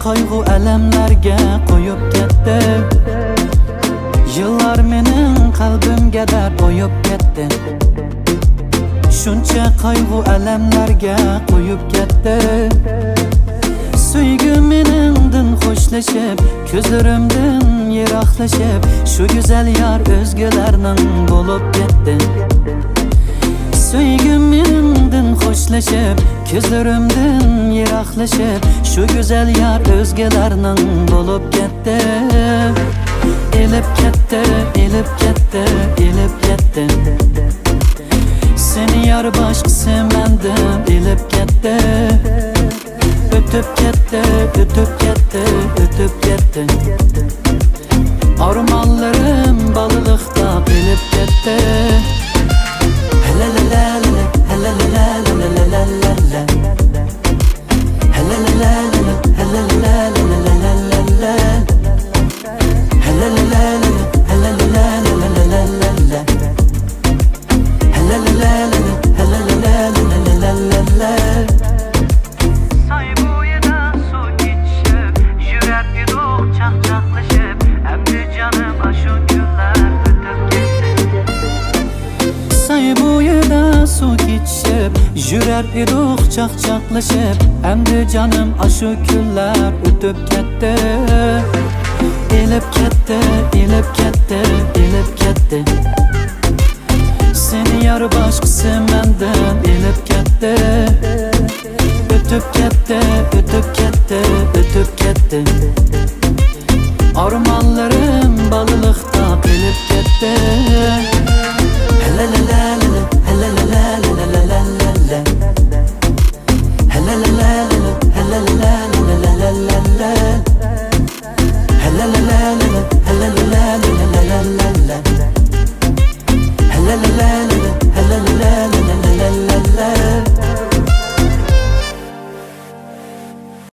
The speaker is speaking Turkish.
qayg'u alamlarga qo'yib ketdi. Yıllar mening qalbimga dard qo'yib ketdi. Shuncha qayg'u alamlarga qo'yib ketdi. Suygi meningdan xo'shlashib, ko'zlarimdan yiroqlashib, shu go'zal yor o'zgalarning bo'lib ketdi. Suygi meningdan xo'shlashib, ko'zlarimdan yiroqlashib, shu go'zal yor o'zgalarning bo'lib ketdi. Elib ketdi, elib ketdi, elib ketdi. Seni yor boshqasi mendan elib ketdi. Ötüp gitti, ötüp gitti, ötüp gitti. Armanlarım balıqda bilip gitti. Helalalalala, helalalalala, helalalalala, helalalalala, helalalalala, helalalalala, helalalalala, helalalalala. Su geçip, yürer iruq çaqçaqlaşıp, əmdi canım aşu günlər ötüb ketdi. Elib ketdi, elib ketdi, elib ketdi. Seni yar başqası məndən elib ketdi. Ötüb ketdi, ötüb ketdi, ötüb ketdi. Armanlarım balıqda bilib ketdi. Helalalalala, helalalalala.